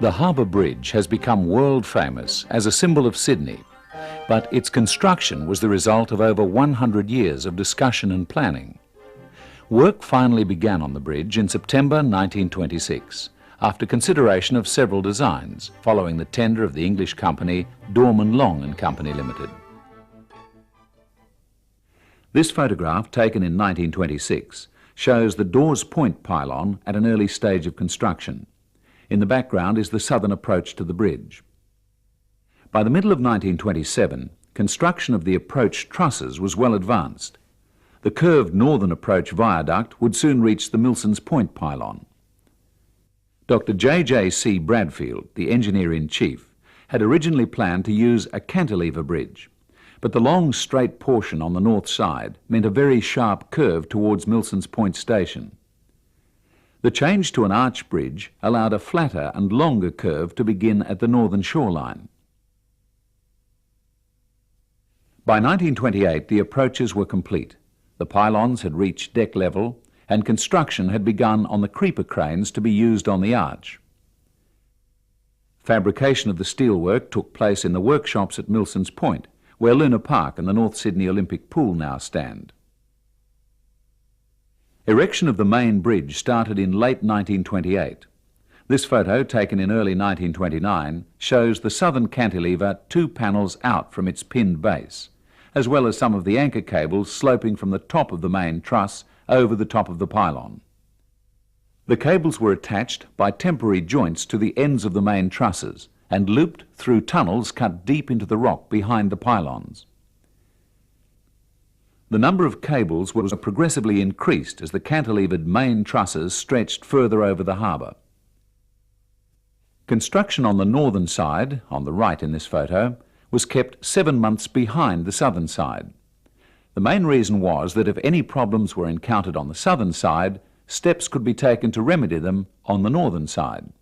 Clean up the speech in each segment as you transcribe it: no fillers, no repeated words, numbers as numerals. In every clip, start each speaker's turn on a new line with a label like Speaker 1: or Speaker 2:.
Speaker 1: The Harbour Bridge has become world famous as a symbol of Sydney, but its construction was the result of over 100 years of discussion and planning. Work finally began on the bridge in September 1926, after consideration of several designs, following the tender of the English company Dorman Long and Company Limited. This photograph, taken in 1926, shows the Dawes Point pylon at an early stage of construction. In the background is the southern approach to the bridge. By the middle of 1927, construction of the approach trusses was well advanced. The curved northern approach viaduct would soon reach the Milsons Point pylon. Dr. J.J.C. Bradfield, the engineer-in-chief, had originally planned to use a cantilever bridge, but the long straight portion on the north side meant a very sharp curve towards Milsons Point station. The change to an arch bridge allowed a flatter and longer curve to begin at the northern shoreline. By 1928, the approaches were complete. The pylons had reached deck level, and construction had begun on the creeper cranes to be used on the arch. Fabrication of the steelwork took place in the workshops at Milsons Point, where Luna Park and the North Sydney Olympic Pool now stand. Erection of the main bridge started in late 1928. This photo, taken in early 1929, shows the southern cantilever 2 panels out from its pinned base, as well as some of the anchor cables sloping from the top of the main truss over the top of the pylon. The cables were attached by temporary joints to the ends of the main trusses and looped through tunnels cut deep into the rock behind the pylons. The number of cables was progressively increased as the cantilevered main trusses stretched further over the harbour. Construction on the northern side, on the right in this photo, was kept 7 months behind the southern side. The main reason was that if any problems were encountered on the southern side, steps could be taken to remedy them on the northern side.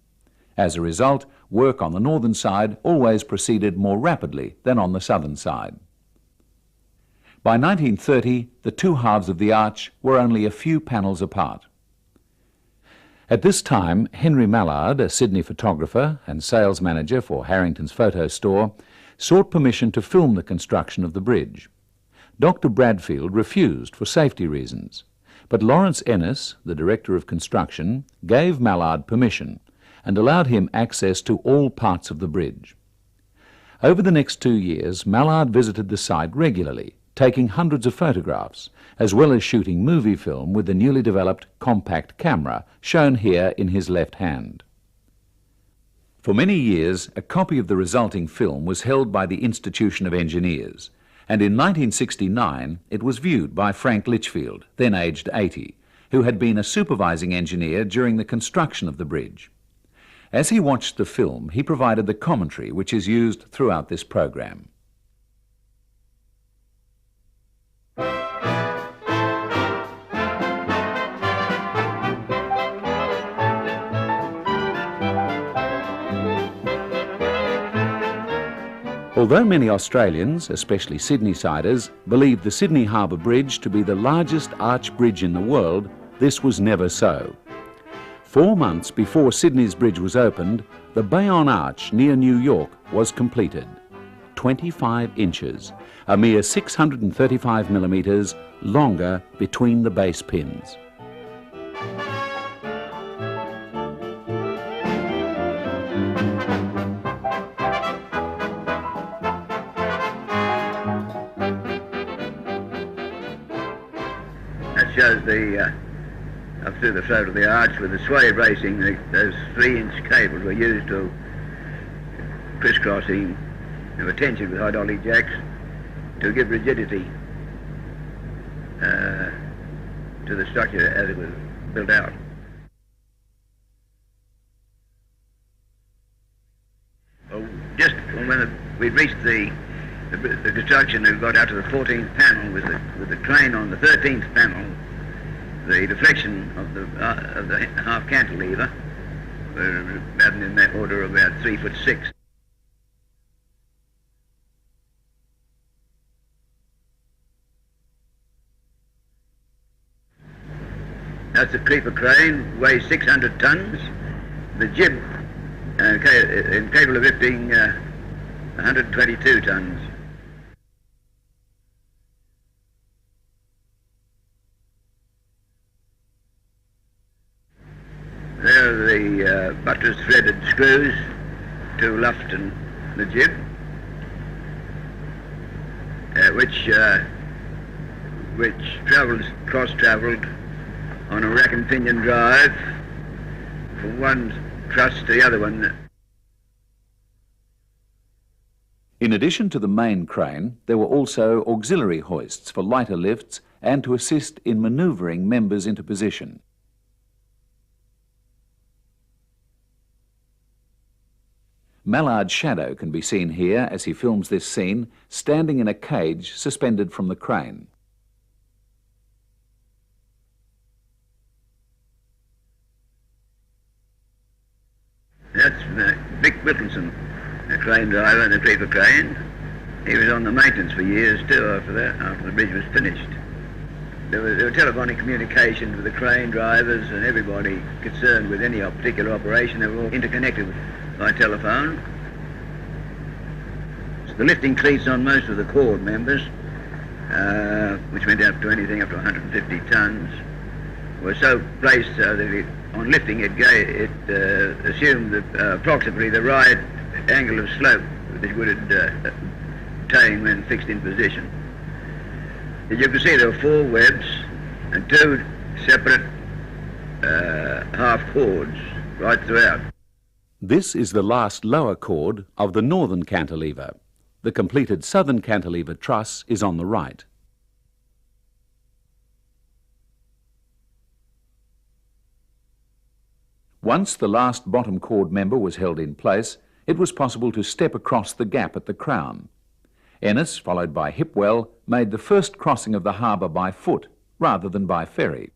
Speaker 1: As a result, work on the northern side always proceeded more rapidly than on the southern side. By 1930, the 2 halves of the arch were only a few panels apart. At this time, Henry Mallard, a Sydney photographer and sales manager for Harrington's photo store, sought permission to film the construction of the bridge. Dr. Bradfield refused for safety reasons, but Lawrence Ennis, the director of construction, gave Mallard permission and allowed him access to all parts of the bridge. Over the next 2 years, Mallard visited the site regularly, taking hundreds of photographs, as well as shooting movie film with the newly developed compact camera, shown here in his left hand. For many years, a copy of the resulting film was held by the Institution of Engineers, and in 1969 it was viewed by Frank Litchfield, then aged 80, who had been a supervising engineer during the construction of the bridge. As he watched the film, he provided the commentary which is used throughout this program. Although many Australians, especially Sydney-siders, believe the Sydney Harbour Bridge to be the largest arch bridge in the world, this was never so. 4 months before Sydney's bridge was opened, the Bayonne Arch near New York was completed. 25 inches, a mere 635 millimetres longer between the base pins.
Speaker 2: That shows up through the throat of the arch with the sway bracing. Those 3-inch cables were used to crisscrossing and were tensioned with hydraulic jacks to give rigidity to the structure as it was built out. Well, just when we'd reached the construction and got out to the 14th panel with the crane on the 13th panel, the deflection of the half cantilever were about in that order of about 3'6". That's a creeper crane, weighs 600 tons. The jib capable of lifting 122 tons. There are the buttress threaded screws to luft and the jib, which cross-travelled on a rack and pinion drive from one truss to the other one.
Speaker 1: In addition to the main crane, there were also auxiliary hoists for lighter lifts and to assist in manoeuvring members into position. Mallard's shadow can be seen here as he films this scene, standing in a cage suspended from the crane.
Speaker 2: That's Vic Wilkinson, a crane driver in the creeper crane. He was on the maintenance for years too after the bridge was finished. There were telephonic communications with the crane drivers and everybody concerned with any particular operation. They were all interconnected by telephone. So the lifting cleats on most of the cord members, which went up to anything up to 150 tons, were so placed so that on lifting it assumed approximately the right angle of slope that it would attain when fixed in position. As you can see, there were 4 webs and 2 separate half cords right throughout.
Speaker 1: This is the last lower cord of the northern cantilever. The completed southern cantilever truss is on the right. Once the last bottom cord member was held in place, it was possible to step across the gap at the crown. Ennis, followed by Hipwell, made the first crossing of the harbour by foot rather than by ferry.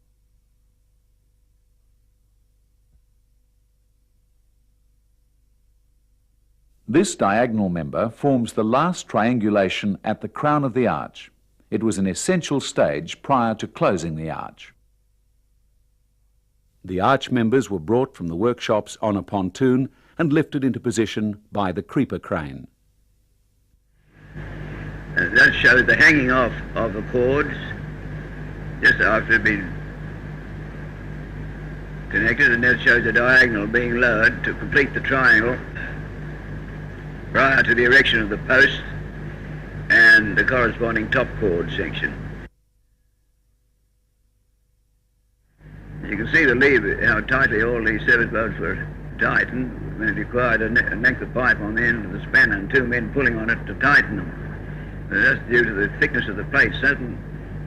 Speaker 1: This diagonal member forms the last triangulation at the crown of the arch. It was an essential stage prior to closing the arch. The arch members were brought from the workshops on a pontoon and lifted into position by the creeper crane.
Speaker 2: That shows the hanging off of the cords just after it had been connected, and that shows the diagonal being lowered to complete the triangle prior to the erection of the post and the corresponding top cord section. You can see the lever, how tightly all these service bolts were tightened when it required a length of pipe on the end of the spanner and 2 men pulling on it to tighten them. That's due to the thickness of the plates. Certain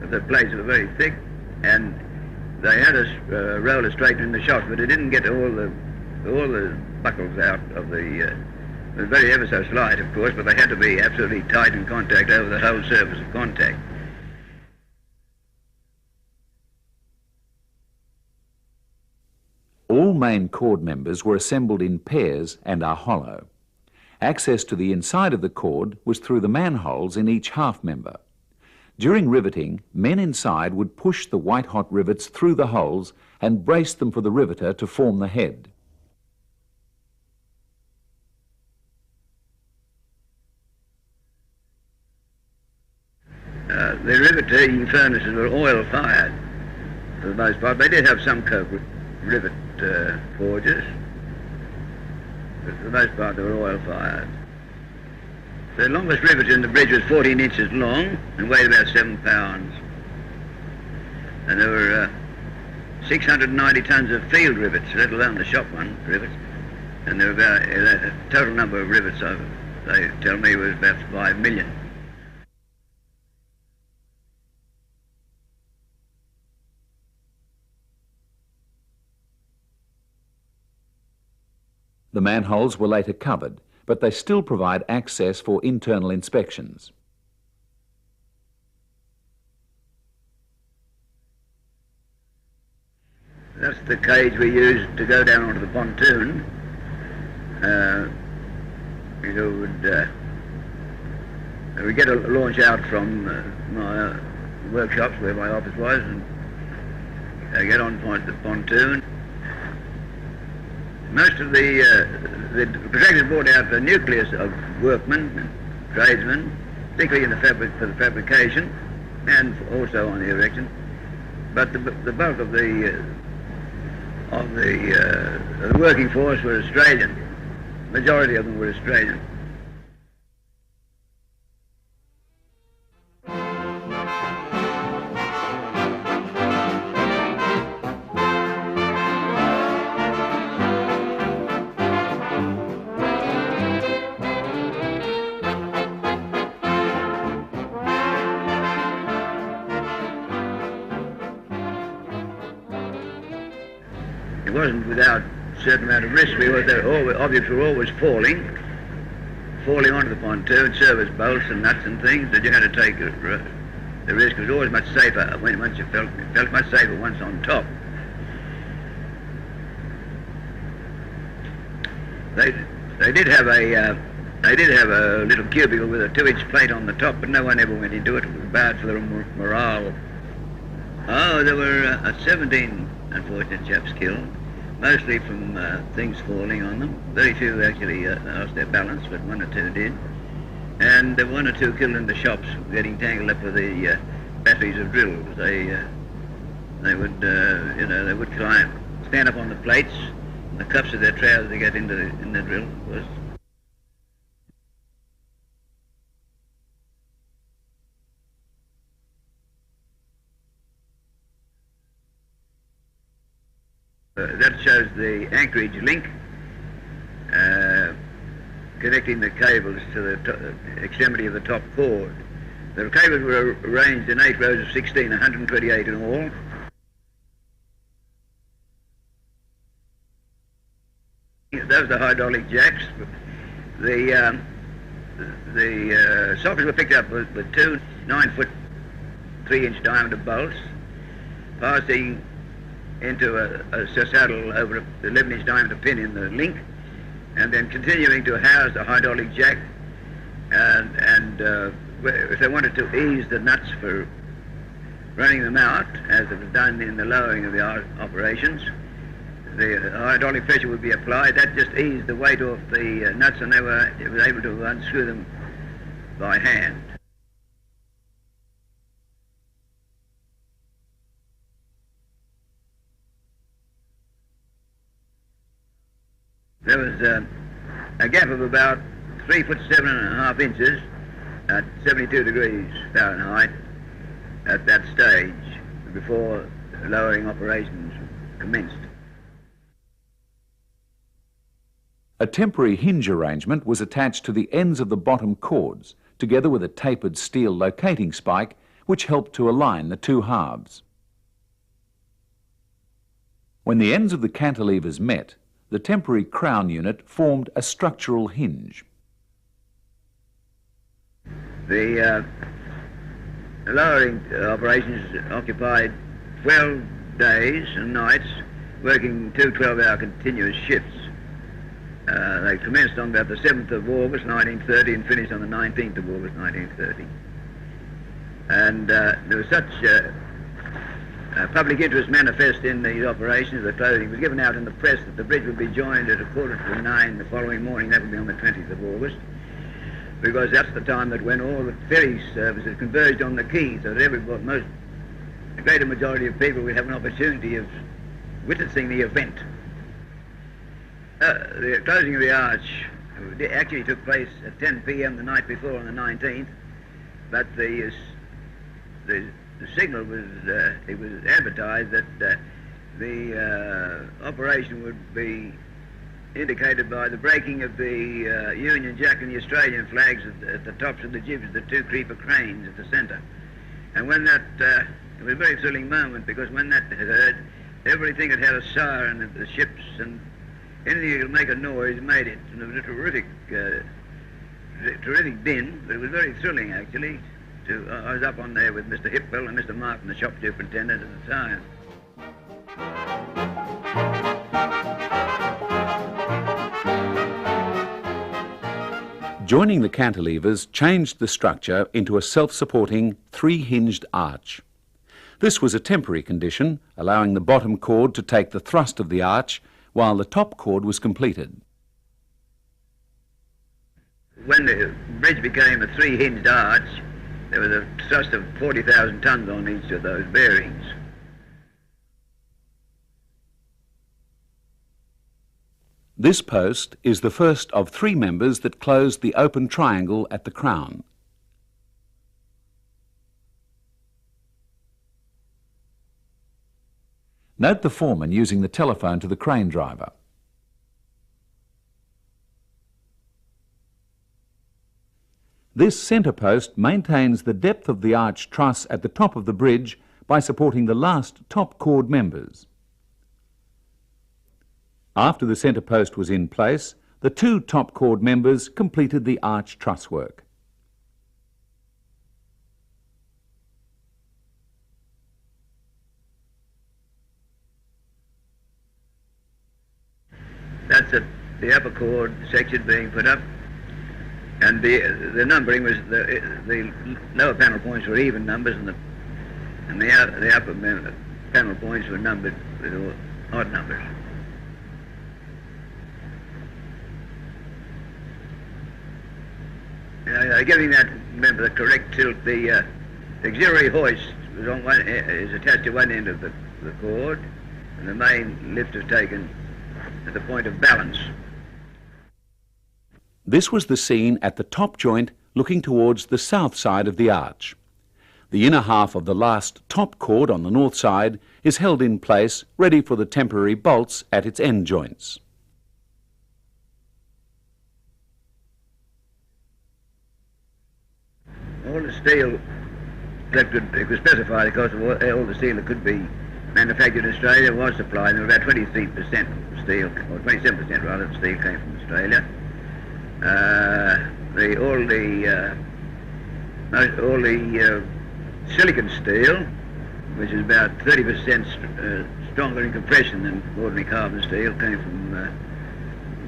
Speaker 2: of the plates were very thick, and they had a roller straighten in the shock, but it didn't get all the buckles out of the. It was very ever so slight, of course, but they had to be absolutely tight in contact over the whole surface of contact.
Speaker 1: All main cord members were assembled in pairs and are hollow. Access to the inside of the cord was through the manholes in each half member. During riveting, men inside would push the white-hot rivets through the holes and brace them for the riveter to form the head.
Speaker 2: The riveting furnaces were oil-fired for the most part. They did have some coke rivet forges, but for the most part they were oil-fired. The longest rivet in the bridge was 14 inches long and weighed about 7 pounds. And there were 690 tons of field rivets, let alone the shop one rivets. And there were about, the total number of rivets, they tell me, was about 5 million.
Speaker 1: The manholes were later covered, but they still provide access for internal inspections.
Speaker 2: That's the cage we used to go down onto the pontoon. We'd get a launch out from my workshops where my office was, and get on the pontoon. Most of the contractors brought out a nucleus of workmen, tradesmen, particularly in for the fabrication and also on the erection. But the bulk of the working force were Australian. Majority of them were Australian. It wasn't without a certain amount of risk. Objects were always falling onto the pontoon, service bolts and nuts and things that you had to take the risk. It was always much safer once you felt much safer once on top. They did have a little cubicle with a 2-inch plate on the top, but no one ever went into it. It was bad for their morale. Oh, there were 17 unfortunate chaps killed, mostly from things falling on them. Very few actually lost their balance, but 1 or 2 did. And 1 or 2 killed in the shops, getting tangled up with the batteries of drills. They would stand up on the plates, the cuffs of their trousers to get in the drill. That shows the anchorage link connecting the cables to the extremity of the top cord. The cables were arranged in 8 rows of 16, 128 in all. Those are the hydraulic jacks. The sockets were picked up with 2 9-foot 3-inch diameter bolts, passing into a saddle over an 11-inch diameter pin in the link, and then continuing to house the hydraulic jack. And if they wanted to ease the nuts for running them out, as it was done in the lowering of the operations, the hydraulic pressure would be applied. That just eased the weight off the nuts, and they were able to unscrew them by hand. There was a gap of about 3 foot 7.5 inches at 72 degrees Fahrenheit at that stage before lowering operations commenced.
Speaker 1: A temporary hinge arrangement was attached to the ends of the bottom cords, together with a tapered steel locating spike, which helped to align the 2 halves. When the ends of the cantilevers met, the temporary crown unit formed a structural hinge.
Speaker 2: The lowering operations occupied 12 days and nights, working 2 12-hour continuous shifts. They commenced on about the 7th of August 1930 and finished on the 19th of August 1930. And there was such public interest manifest in these operations. The clothing was given out in the press that the bridge would be joined at 9:15 the following morning. That would be on the 20th of August, because that's the time that when all the ferry services converged on the quay, so that the greater majority of people would have an opportunity of witnessing the event. The closing of the arch actually took place at 10 p.m. the night before on the 19th, but the signal was, it was advertised that the operation would be indicated by the breaking of the Union Jack and the Australian flags at the tops of the jibs, the 2 creeper cranes at the centre. And when that, it was a very thrilling moment, because when that heard, everything that had a siren at the ships and anything that could make a noise made it. And it was a terrific din, but it was very thrilling actually. I was up on there with Mr. Hipwell and Mr. Martin, the shop superintendent at the time.
Speaker 1: Joining the cantilevers changed the structure into a self-supporting 3-hinged arch. This was a temporary condition, allowing the bottom chord to take the thrust of the arch while the top chord was completed.
Speaker 2: When the bridge became a three-hinged arch, there was a thrust of 40,000 tons on each of those bearings.
Speaker 1: This post is the first of three members that closed the open triangle at the crown. Note the foreman using the telephone to the crane driver. This centre post maintains the depth of the arch truss at the top of the bridge by supporting the last top chord members. After the centre post was in place, the two top chord members completed the arch truss work.
Speaker 2: That's the upper chord section being put up, and the numbering was the lower panel points were even numbers, and the upper panel points were numbered with odd numbers. Giving that member the correct tilt, the auxiliary hoist was on is attached to one end of the cord, and the main lift is taken at the point of balance.
Speaker 1: This was the scene at the top joint looking towards the south side of the arch. The inner half of the last top chord on the north side is held in place, ready for the temporary bolts at its end joints.
Speaker 2: All the steel that it was specified, because of all the steel that could be manufactured in Australia was supplied. There were about 23% steel, or 27% rather, of steel came from Australia. All the silicon steel, which is about 30% stronger in compression than ordinary carbon steel, came from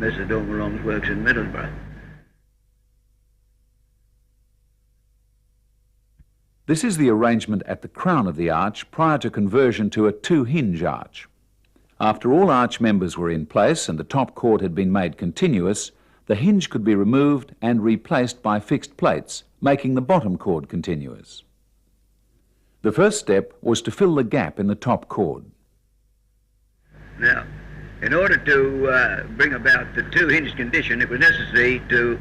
Speaker 2: Mr. Dormelong's works in Middlesbrough.
Speaker 1: This is the arrangement at the crown of the arch prior to conversion to a two-hinge arch. After all arch members were in place and the top chord had been made continuous, the hinge could be removed and replaced by fixed plates, making the bottom chord continuous. The first step was to fill the gap in the top chord.
Speaker 2: Now, in order to bring about the two-hinge condition, it was necessary to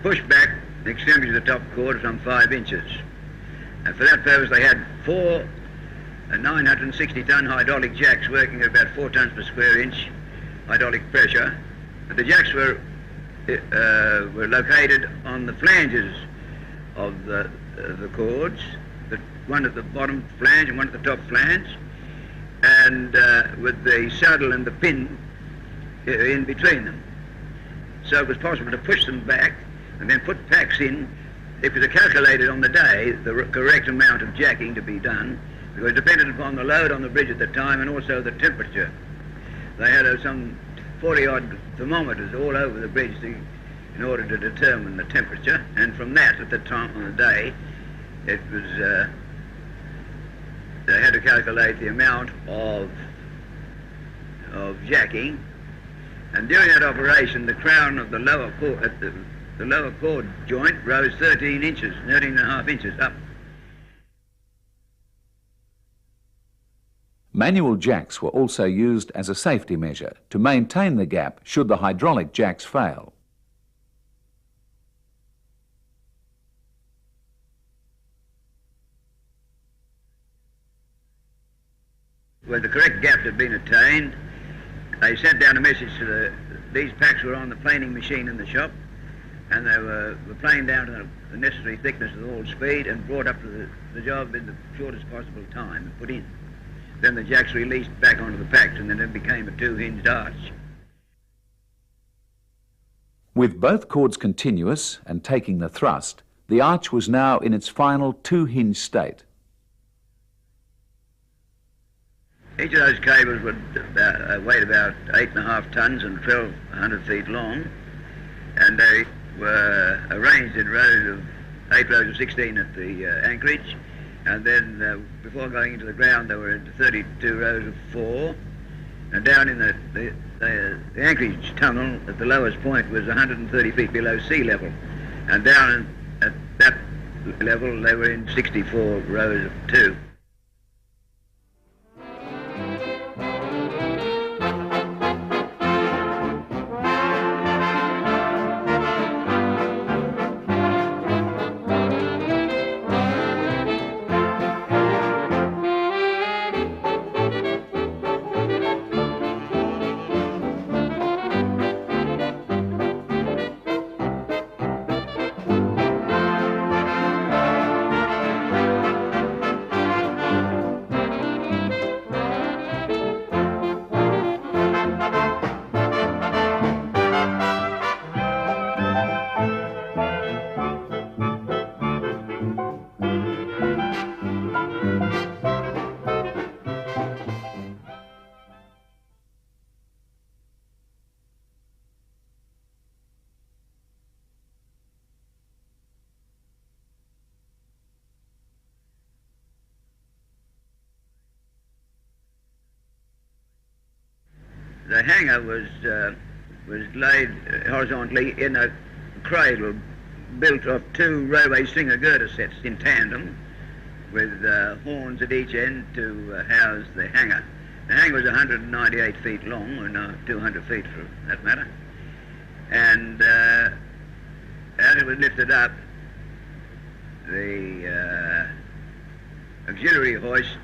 Speaker 2: push back the extremity of the top chord some 5 inches. And for that purpose they had 4 960-ton hydraulic jacks working at about 4 tons per square inch hydraulic pressure. But the jacks were located on the flanges of the cords, one at the bottom flange and one at the top flange, and with the saddle and the pin in between them. So it was possible to push them back and then put packs in. It was calculated on the day the correct amount of jacking to be done, because it depended upon the load on the bridge at the time and also the temperature. They had some 40-odd thermometers all over the bridge in order to determine the temperature, and from that at the time on the day it was they had to calculate the amount of jacking, and during that operation the crown of the lower chord at the lower chord joint rose 13 and a half inches up.
Speaker 1: Manual jacks were also used as a safety measure to maintain the gap should the hydraulic jacks fail.
Speaker 2: When the correct gap had been attained, they sent down a message to these packs were on the planing machine in the shop, and they were planed down to the necessary thickness at all speed and brought up to the job in the shortest possible time and put in. Then the jacks released back onto the packs, and then it became a two-hinged arch.
Speaker 1: With both chords continuous and taking the thrust, the arch was now in its final two-hinge state.
Speaker 2: Each of those cables would weighed about 8.5 tons and 1,200 feet long, and they were arranged in rows of 8 rows of 16 at the anchorage, And then before going into the ground, they were into 32 rows of 4. And down in the anchorage tunnel at the lowest point was 130 feet below sea level. And down at that level, they were in 64 rows of 2. The hangar was laid horizontally in a cradle built of 2 railway stringer girder sets in tandem, with horns at each end to house the hangar. The hangar was 198 feet long, or no, 200 feet for that matter. And as it was lifted up, the auxiliary hoist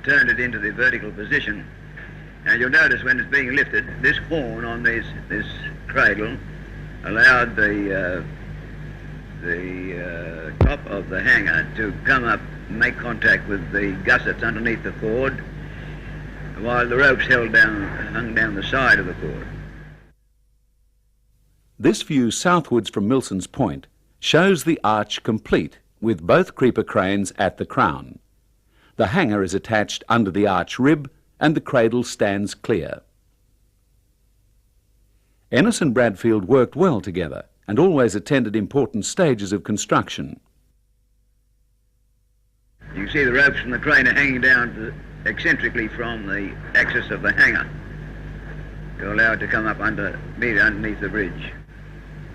Speaker 2: turned it into the vertical position. And you'll notice when it's being lifted, this horn on this cradle allowed the top of the hangar to come up and make contact with the gussets underneath the cord, while the ropes hung down the side of the cord.
Speaker 1: This view southwards from Milson's Point shows the arch complete, with both creeper cranes at the crown. The hangar is attached under the arch rib, and the cradle stands clear. Ennis and Bradfield worked well together and always attended important stages of construction.
Speaker 2: You can see the ropes from the crane are hanging down eccentrically from the axis of the hangar to allow it to come up underneath the bridge.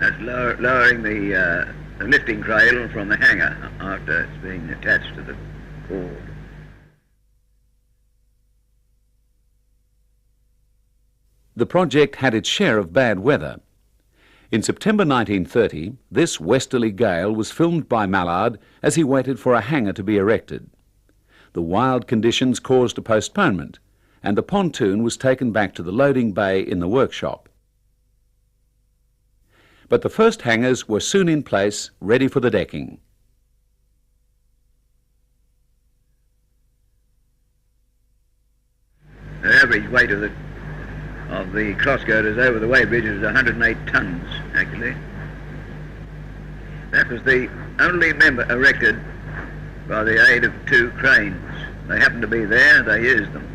Speaker 2: That's lowering the lifting cradle from the hangar after it's been attached to the cord.
Speaker 1: The project had its share of bad weather. In September 1930, this westerly gale was filmed by Mallard as he waited for a hangar to be erected. The wild conditions caused a postponement, and the pontoon was taken back to the loading bay in the workshop. But the first hangars were soon in place, ready for the decking.
Speaker 2: The average weight of the cross girders over the way bridge was 108 tons, actually. That was the only member erected by the aid of 2 cranes. They happened to be there, they used them.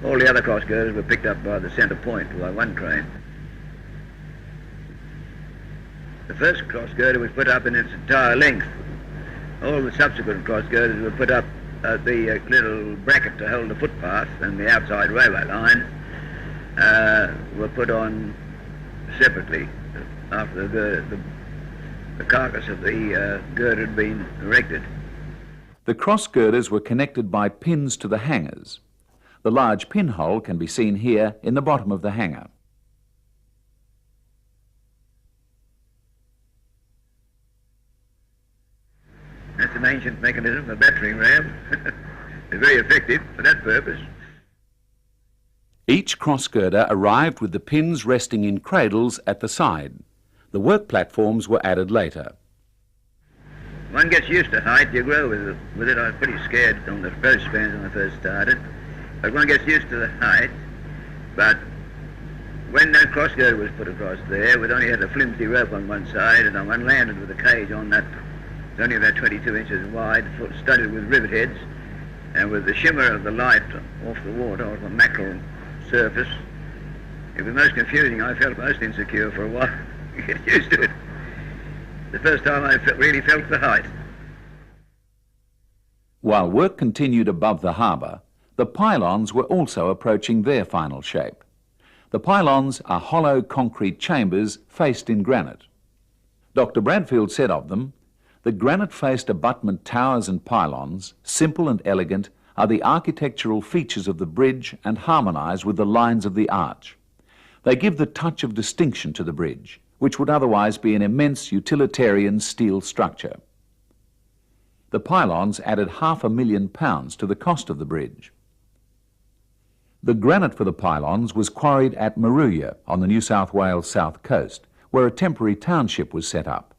Speaker 2: All the other cross girders were picked up by the centre point by 1 crane. The first cross girder was put up in its entire length. All the subsequent cross girders were put up the little bracket to hold the footpath and the outside railway line were put on separately after the carcass of the girder had been erected.
Speaker 1: The cross girders were connected by pins to the hangars. The large pinhole can be seen here in the bottom of the hangar.
Speaker 2: That's an ancient mechanism, a battering ram. It's very effective for that purpose.
Speaker 1: Each cross girder arrived with the pins resting in cradles at the side. The work platforms were added later.
Speaker 2: One gets used to height, you grow with it. I was pretty scared on the post spans when I first started. But one gets used to the height. But when that cross girder was put across there, we'd only had a flimsy rope on one side, and one landed with a cage on that. It's only about 22 inches wide, studded with rivet heads, and with the shimmer of the light off the water, off the mackerel surface. It was most confusing. I felt most insecure for a while. You get used to it. the first time I really felt the height.
Speaker 1: While work continued above the harbour, the pylons were also approaching their final shape. The pylons are hollow concrete chambers faced in granite. Dr. Bradfield said of them, "The granite-faced abutment towers and pylons, simple and elegant, are the architectural features of the bridge and harmonise with the lines of the arch. They give the touch of distinction to the bridge, which would otherwise be an immense utilitarian steel structure." The pylons added £500,000 to the cost of the bridge. The granite for the pylons was quarried at Moruya on the New South Wales south coast, where a temporary township was set up.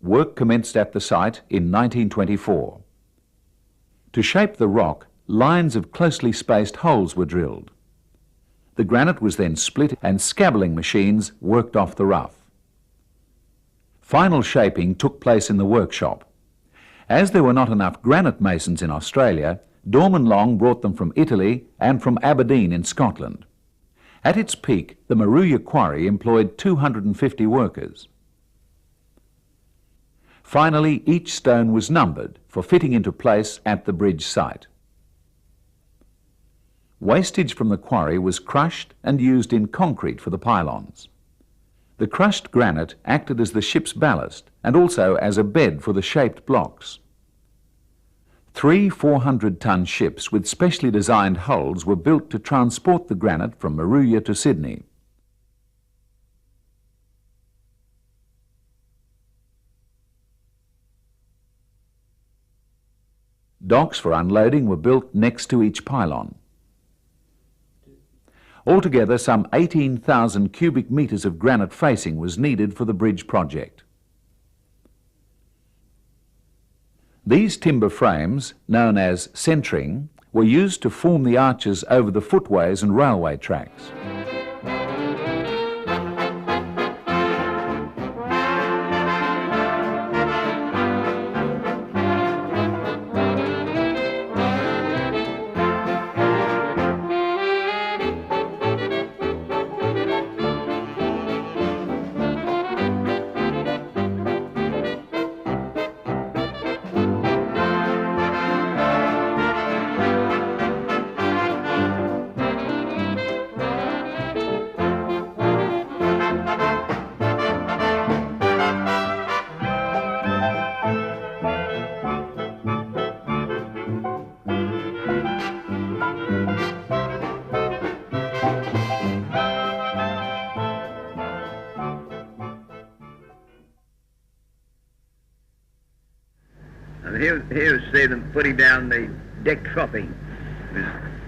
Speaker 1: Work commenced at the site in 1924. To shape the rock, lines of closely spaced holes were drilled. The granite was then split and scabbling machines worked off the rough. Final shaping took place in the workshop. As there were not enough granite masons in Australia, Dorman Long brought them from Italy and from Aberdeen in Scotland. At its peak, the Moruya quarry employed 250 workers. Finally, each stone was numbered for fitting into place at the bridge site. Wastage from the quarry was crushed and used in concrete for the pylons. The crushed granite acted as the ship's ballast and also as a bed for the shaped blocks. 3 400-ton ships with specially designed hulls were built to transport the granite from Moruya to Sydney. Docks for unloading were built next to each pylon. Altogether, some 18,000 cubic metres of granite facing was needed for the bridge project. These timber frames, known as centring, were used to form the arches over the footways and railway tracks.
Speaker 2: Here we see them putting down the deck cropping, which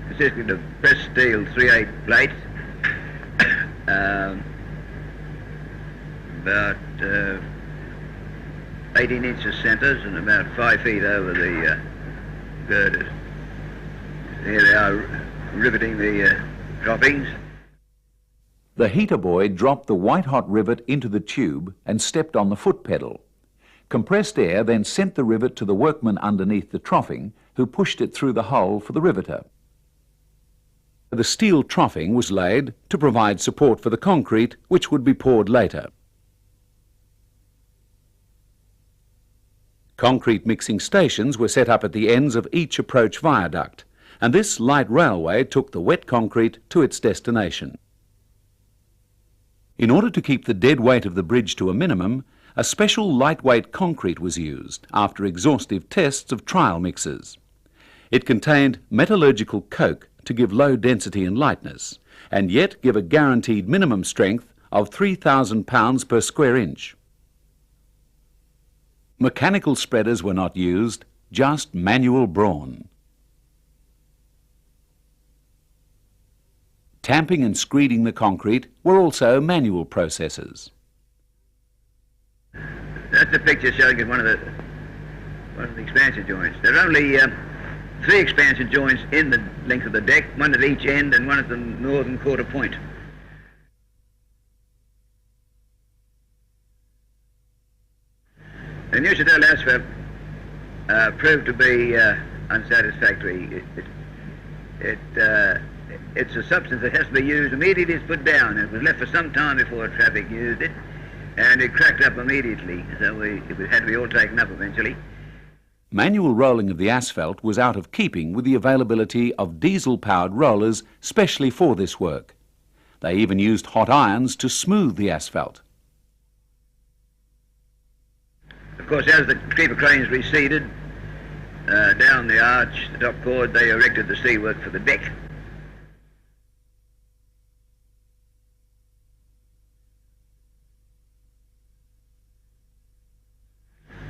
Speaker 2: consisted of pressed steel 3/8 plates, about 18 inches centres and about 5 feet over the girders. Here they are riveting the croppings.
Speaker 1: The heater boy dropped the white-hot rivet into the tube and stepped on the foot pedal. Compressed air then sent the rivet to the workman underneath the troughing, who pushed it through the hole for the riveter. The steel troughing was laid to provide support for the concrete, which would be poured later. Concrete mixing stations were set up at the ends of each approach viaduct, and this light railway took the wet concrete to its destination. In order to keep the dead weight of the bridge to a minimum, a special lightweight concrete was used after exhaustive tests of trial mixers. It contained metallurgical coke to give low density and lightness, and yet give a guaranteed minimum strength of 3,000 pounds per square inch. Mechanical spreaders were not used, just manual brawn. Tamping and screeding the concrete were also manual processes.
Speaker 2: That's a picture showing us one of the expansion joints. There are only 3 expansion joints in the length of the deck, one at each end and one at the northern quarter point. The Neuchatel asphalt proved to be unsatisfactory. It's a substance that has to be used immediately it's put down. It was left for some time before traffic used it. and it cracked up immediately, so it had to be all taken up eventually.
Speaker 1: Manual rolling of the asphalt was out of keeping with the availability of diesel-powered rollers specially for this work. They even used hot irons to smooth the asphalt.
Speaker 2: Of course, as the creeper cranes receded down the arch, the top chord, they erected the C-work for the deck.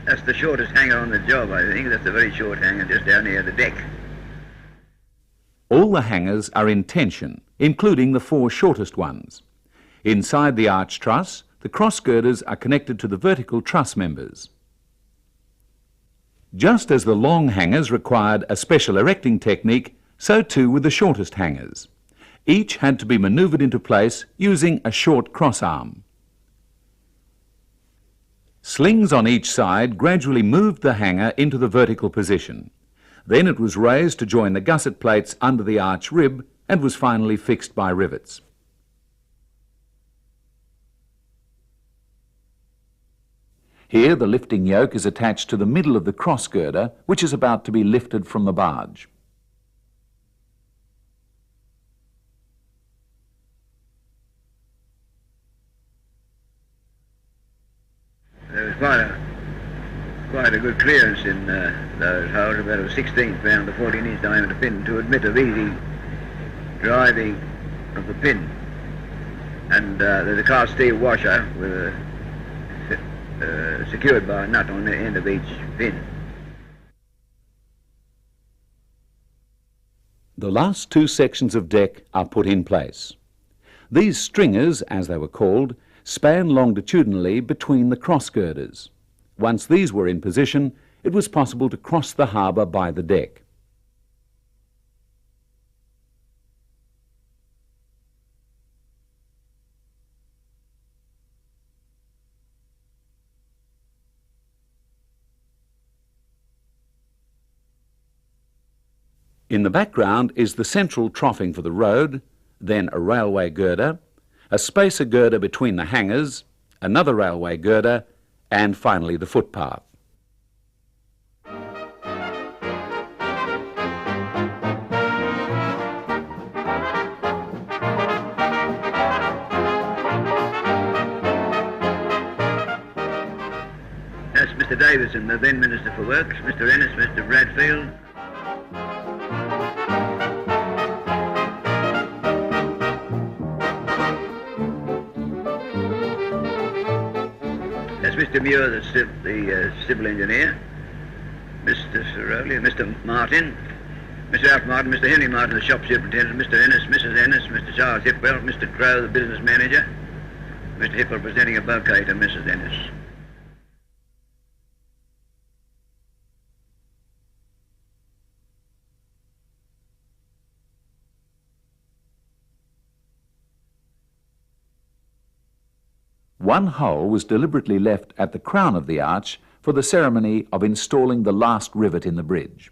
Speaker 2: That's the shortest hanger on the job, I think. That's a very short hanger just down near the deck.
Speaker 1: All the hangers are in tension, including the 4 shortest ones. Inside the arch truss, the cross girders are connected to the vertical truss members. Just as the long hangers required a special erecting technique, so too with the shortest hangers. Each had to be manoeuvred into place using a short cross arm. Slings on each side gradually moved the hanger into the vertical position. Then it was raised to join the gusset plates under the arch rib and was finally fixed by rivets. Here the lifting yoke is attached to the middle of the cross girder, which is about to be lifted from the barge.
Speaker 2: There was quite a good clearance in those holes, about a 16th pound to 14-inch diameter pin to admit of easy driving of the pin. And there's a cast steel washer with secured by a nut on the end of each pin.
Speaker 1: The last 2 sections of deck are put in place. These stringers, as they were called, span longitudinally between the cross girders. Once these were in position, it was possible to cross the harbour by the deck. In the background is the central troughing for the road, then a railway girder, a spacer girder between the hangers, another railway girder, and finally the footpath.
Speaker 2: That's Mr. Davison, the then Minister for Works, Mr. Ennis, Mr. Bradfield. That's Mr. Muir, the civil engineer, Mr. Ceroli, Mr. Martin, Mr. Alf Martin, Mr. Henry Martin, the shop superintendent, Mr. Ennis, Mrs. Ennis, Mr. Charles Hipwell, Mr. Crow, the business manager, Mr. Hipwell presenting a bouquet to Mrs. Ennis.
Speaker 1: One hole was deliberately left at the crown of the arch for the ceremony of installing the last rivet in the bridge.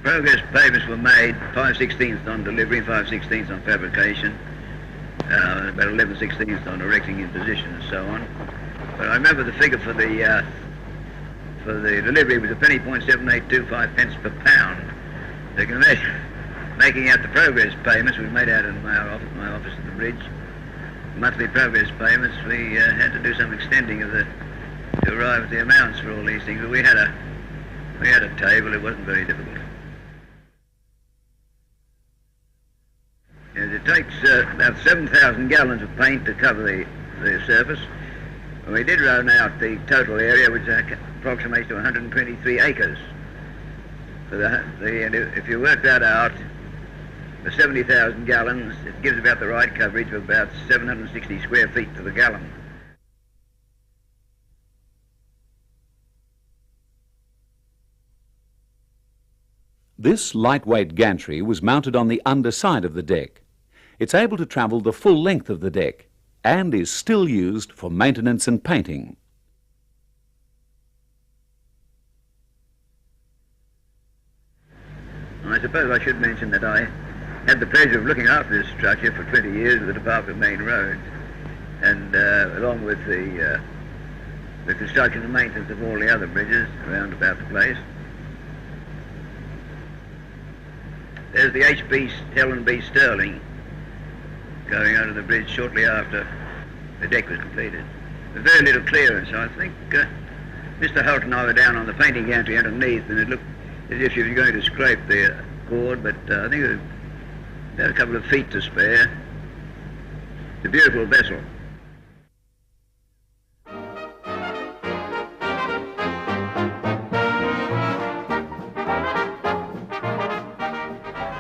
Speaker 2: Progress payments were made, 5/16 on delivery, 5/16 on fabrication, about 11/16 on erecting in position and so on. But I remember the figure for the delivery was a penny .7825 pence per pound. So you can imagine making out the progress payments we made out in my office at the bridge. Monthly progress payments, we had to do some extending to arrive at the amounts for all these things. But we had a table. It wasn't very difficult. Yes, it takes about 7,000 gallons of paint to cover the surface. We did round out the total area, which approximates to 123 acres. And if you work that out, for 70,000 gallons, it gives about the right coverage of about 760 square feet to the gallon.
Speaker 1: This lightweight gantry was mounted on the underside of the deck. It's able to travel the full length of the deck, and is still used for maintenance and painting.
Speaker 2: I suppose I should mention that I had the pleasure of looking after this structure for 20 years with the Department of Main Roads, and along with the construction and maintenance of all the other bridges around about the place. There's the H.B. Helen B. Sterling going under the bridge shortly after the deck was completed. There's very little clearance. I think Mr. Holt and I were down on the painting gantry underneath, and it looked as if she was going to scrape the cord, but I think it had a couple of feet to spare. It's a beautiful vessel.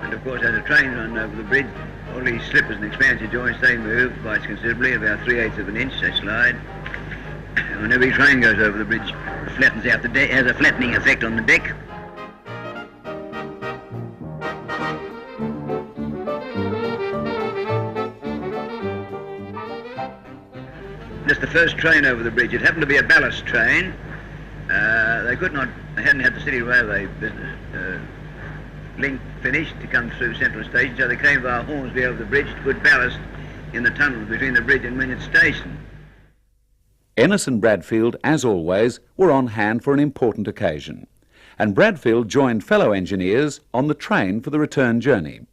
Speaker 2: And of course, as a train run over the bridge, all these slippers and expansion joints, they move quite considerably, about 3/8 of an inch they slide. And when every train goes over the bridge, it flattens out the deck, has a flattening effect on the deck. Just the first train over the bridge. It happened to be a ballast train. They hadn't had the City Railway business link finished to come through Central Station, so they came via Hornsby over the bridge to put ballast in the tunnel between the bridge and Wynyard Station.
Speaker 1: Ennis and Bradfield, as always, were on hand for an important occasion, and Bradfield joined fellow engineers on the train for the return journey.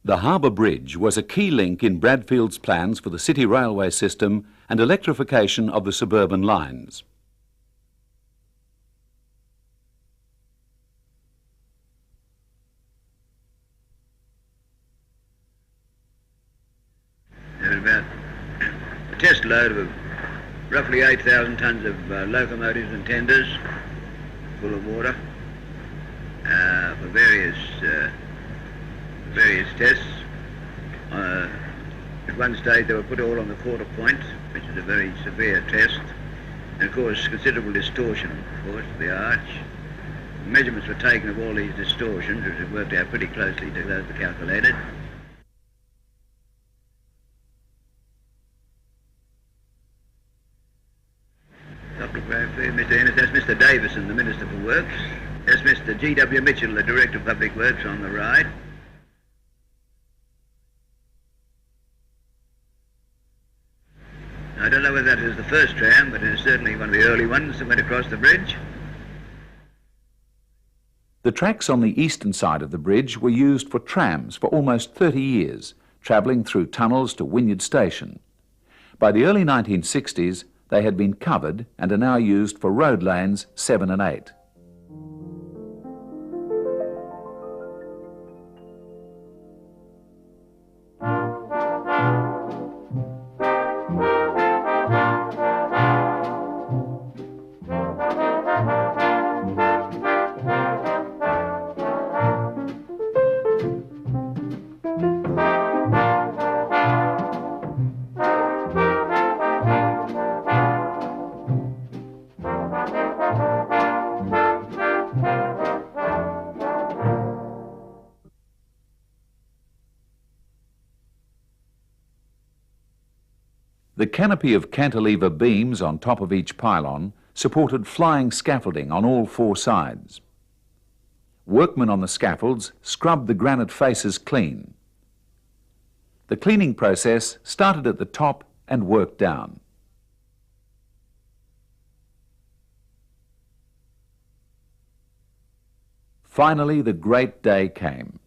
Speaker 1: The Harbour Bridge was a key link in Bradfield's plans for the city railway system and electrification of the suburban lines.
Speaker 2: There was about a test load of roughly 8,000 tonnes of locomotives and tenders full of water for various tests. At one stage they were put all on the quarter point, which is a very severe test, and of course considerable distortion, of course, of the arch. Measurements were taken of all these distortions, which have worked out pretty closely to those that calculated. Mr. Ennis, that's Mr. Davison, the Minister for Works. That's Mr. G.W. Mitchell, the Director of Public Works, on the right. I don't know whether that is the first tram, but it is certainly one of the early ones that went across the bridge.
Speaker 1: The tracks on the eastern side of the bridge were used for trams for almost 30 years, travelling through tunnels to Wynyard Station. By the early 1960s, they had been covered and are now used for road lanes 7 and 8. The canopy of cantilever beams on top of each pylon supported flying scaffolding on all 4 sides. Workmen on the scaffolds scrubbed the granite faces clean. The cleaning process started at the top and worked down. Finally, the great day came.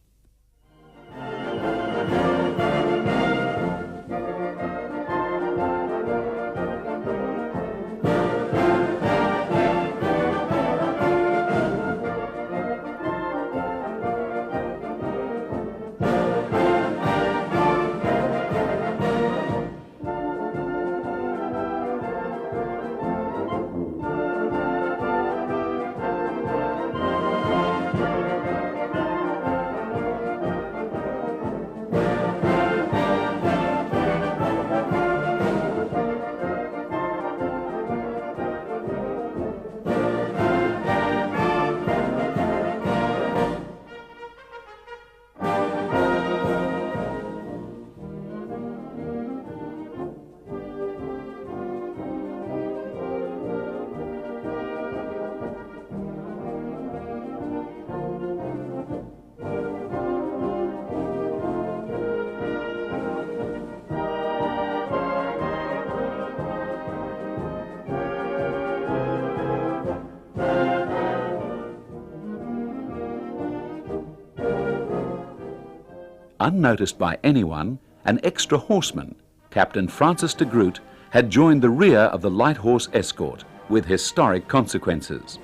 Speaker 1: Unnoticed by anyone, an extra horseman, Captain Francis de Groot, had joined the rear of the light horse escort, with historic consequences.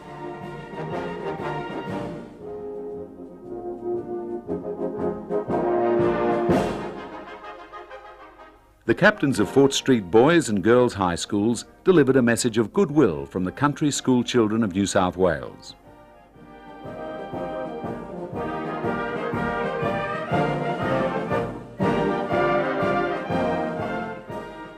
Speaker 1: The captains of Fort Street Boys and Girls High Schools delivered a message of goodwill from the country school children of New South Wales.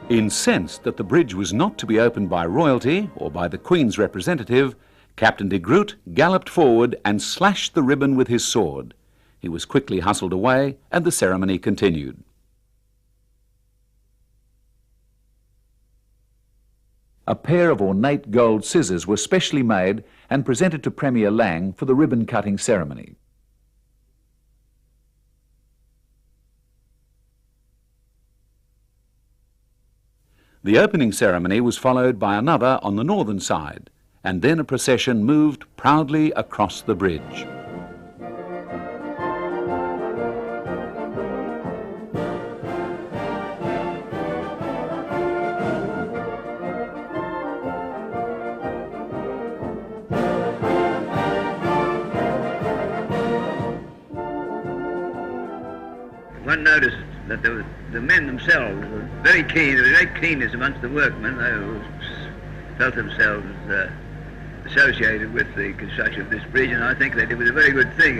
Speaker 1: Incensed that the bridge was not to be opened by royalty or by the Queen's representative, Captain de Groot galloped forward and slashed the ribbon with his sword. He was quickly hustled away and the ceremony continued. A pair of ornate gold scissors were specially made and presented to Premier Lang for the ribbon-cutting ceremony. The opening ceremony was followed by another on the northern side, and then a procession moved proudly across the bridge.
Speaker 2: One noticed that the men themselves were very keen. There was great keenness amongst the workmen. They felt themselves associated with the construction of this bridge, and I think that it was a very good thing.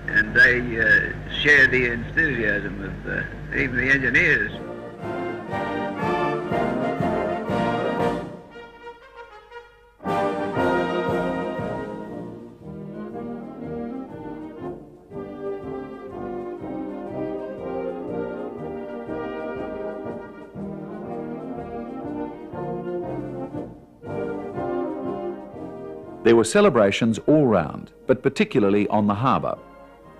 Speaker 2: And they shared the enthusiasm of even the engineers.
Speaker 1: There were celebrations all round, but particularly on the harbour.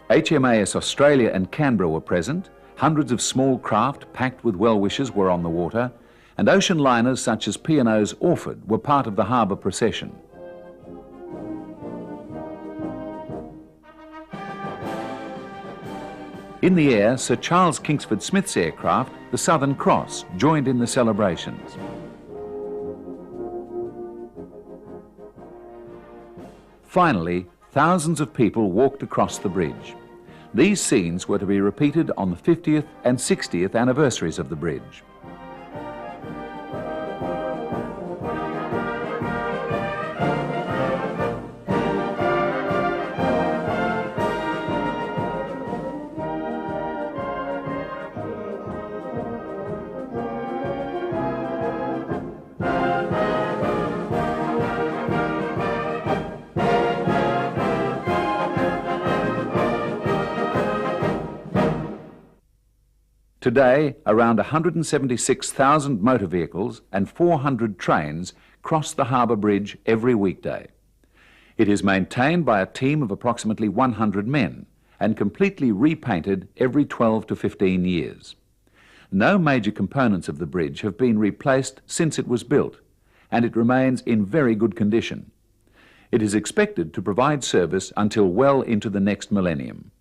Speaker 1: HMAS Australia and Canberra were present, hundreds of small craft packed with well-wishers were on the water, and ocean liners such as P&O's Orford were part of the harbour procession. In the air, Sir Charles Kingsford Smith's aircraft, the Southern Cross, joined in the celebrations. Finally, thousands of people walked across the bridge. These scenes were to be repeated on the 50th and 60th anniversaries of the bridge. Today, around 176,000 motor vehicles and 400 trains cross the harbour bridge every weekday. It is maintained by a team of approximately 100 men and completely repainted every 12 to 15 years. No major components of the bridge have been replaced since it was built, and it remains in very good condition. It is expected to provide service until well into the next millennium.